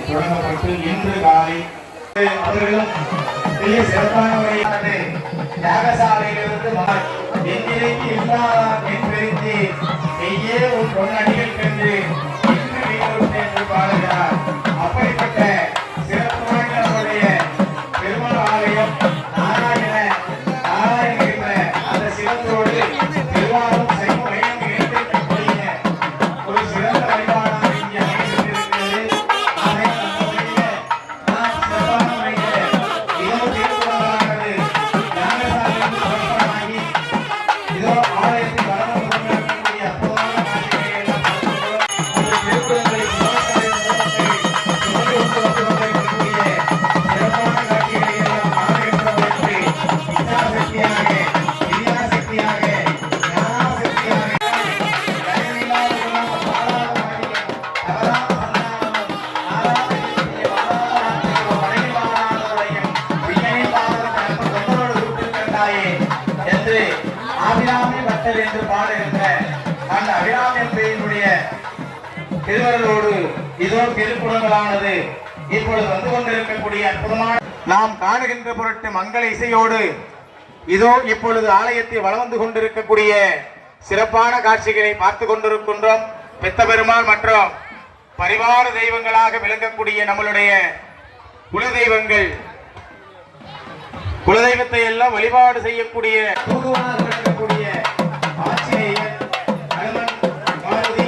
தொடங்கப்பட்டு இன்று காலை அவர்களும் பெரிய சிறப்பான முறையானது யாகசாலையிலிருந்து எங்கிലേക്ക് இல்லாதான் என்று செய்யே ஒரு பொன்னடிகள் சென்று இன்று வீடு என்று பாடுகிறார். அப்படிப்பட்ட சிறப்பு வாய்ந்த நம்முடைய பெருமாள் ஆலயம் நாராயண என்ற அந்த சிவத்தோடு பெருமாளும் சைவ மையம் இணைந்திருக்கக்கூடிய ஒரு சிறந்த வழிபாடாக இங்கே அமைந்திருக்கிறது. என்று பாடுகின்ற அந்த அபிராமியனுடைய திருவருளோடு இதோ திருக்குறங்களானது இப்பொழுது வந்து கொண்டிருக்கக்கூடிய அற்புதமான நாம் காணுகின்ற பொருட்டு மங்கள இசையோடு இதோ இப்பொழுது ஆலயத்தை வலம் வந்து கொண்டிருக்கக்கூடிய சிறப்பான காட்சிகளை பார்த்து கொண்டிருக்கின்றோம். பெத்த பெருமாள் மற்றும் பரிவார தெய்வங்களாக விளங்கக்கூடிய நம்மளுடைய குலதெய்வங்கள் குலதெய்வத்தை எல்லாம் வழிபாடு செய்யக்கூடிய ஆச்சரிய அனுமன் மாருதி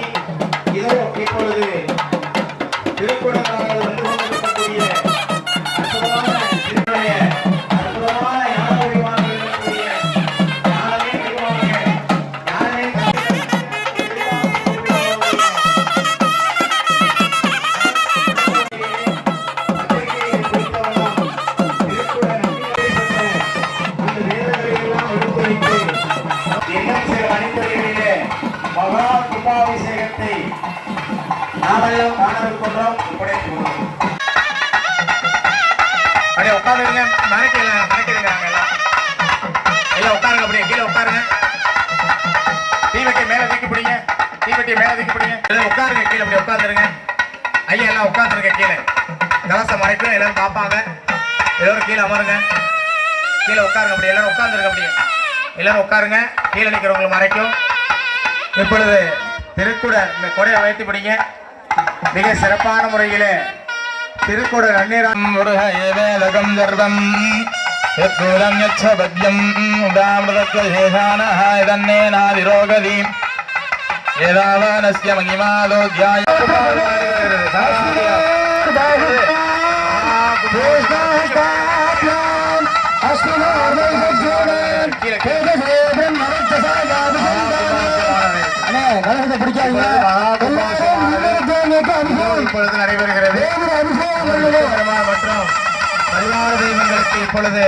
இதோ இப்பொழுது திருக்குறளாக வந்து கொண்டிருக்கக்கூடிய அற்புதமான ஞான வடிவாக இருக்கக்கூடிய ஞானமே வடிவாக ஞானமே மகா கும்பாபிஷேகத்தை நாமெல்லாம் காணவிருக்கின்றோம். அப்படியே உட்காந்துருங்க. மறைக்கிறீங்க எல்லாம் உட்காருங்க. அப்படியே கீழே உட்காருங்க. தீவெட்டி மேல தூக்கி பிடிங்க. உட்காருங்க கீழே. அப்படியே உட்காந்துருங்க. ஐயா எல்லாம் உட்காந்துருங்க கீழே. கலசம் மறைக்கும். எல்லாரும் பார்ப்பாங்க. எல்லாரும் கீழே அமருங்க. கீழே உட்காருங்க. அப்படி எல்லாரும் உட்காந்துருங்க. அப்படியே எல்லாரும் உட்காருங்க. கீழே நிற்கிறவங்களை மறைக்கும். இப்பொழுது திருக்குட இந்த கொடையை வைத்து பிடிங்க. மிக சிறப்பான முறையிலே திருக்குட நன்னீரம் முருகேவேலகம் சர்வம் யத்கூலம் யச்சபத்யம் உதாமிருதத்வசேஷானஹ இதன்னேனாதிரோகதி ஏதாவானஸ்ய மகிமாலோக்யாய இப்பொழுது நடைபெறுகிறது. மற்றும் பரிவார தெய்வங்களுக்கு இப்பொழுது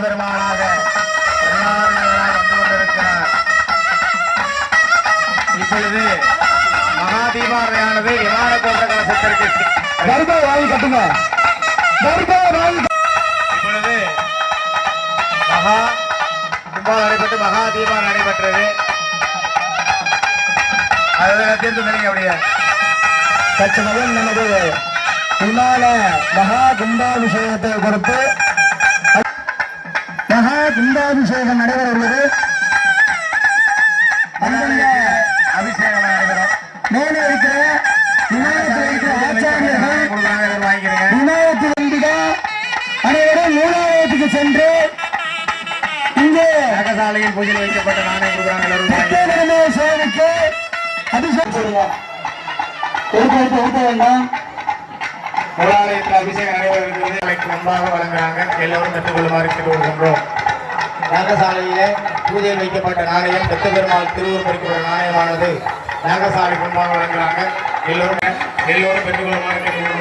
பெருமாளாக வந்து கொண்டிருக்கிறார். இப்பொழுது மகாதீபாவளியானது விமான கோட்ட கலசத்திற்கு வாங்கி கட்டுங்க. இப்பொழுது மகா கும்பம் நடைபெற்று மகா தீபம் நடைபெற்றது. அது தீர்த்து தெரியுங்க. அப்படியே சற்று மகன் நமது விமான மகா கும்பாபிஷேகத்தை பொறுத்து மகா கும்பாபிஷேகம் நடைபெற உள்ளது. அபிஷேகம் நடைபெறும். மேலே இருக்கிற விமானத்தில் இருக்கிற ஆச்சாரியர்கள் விமானத்தில் அனைவரும் மூலாலயத்துக்கு சென்று இங்கே யாகசாலையில் பூஜை வைக்கப்பட்ட நாணயம் கொடுக்குறாங்க. சேவைக்கு அபிஷேகம் வேண்டாம். மூலாலயத்தில் அபிஷேகம் நடைபெறுகிறது. முன்பாக வழங்குறாங்க. எல்லோரும் பெற்றுக்கொள்ளுமாறு கேட்டுக்கொள்கின்றோம். யாகசாலையிலே பூஜையில் வைக்கப்பட்ட நாணயம் பெத்த பெருமாள் திருவுருவம் பொறிக்கப்பட்ட நாணயமானது யாகசாலை முன்பாக வழங்குறாங்க. எல்லோரும் பெற்றுக்கொள்ளுமாறு கேட்டுக்கொள்கிறோம்.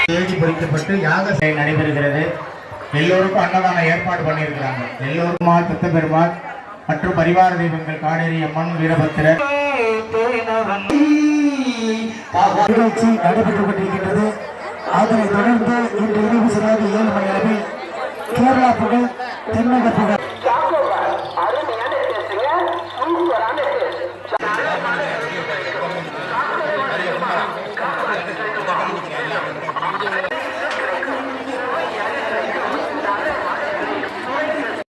தேதி பொறிக்கப்பட்டு யாகசாலை நடைபெறுகிறது. எல்லோருக்கும் அன்னதான ஏற்பாடு பண்ணியிருக்கிறாங்க. எல்லோரும் பெத்த பெருமாள் மற்றும் பரிவார தெய்வங்கள் காடேரி அம்மன் வீரபத்திரர் நிகழ்ச்சி நடைபெற்றுக் கொண்டிருக்கின்றது. அதனைத் தொடர்ந்து இன்று இரவு சரியாக 7 மணி அளவில் கேரளா புகழ் தென்னக புகழ்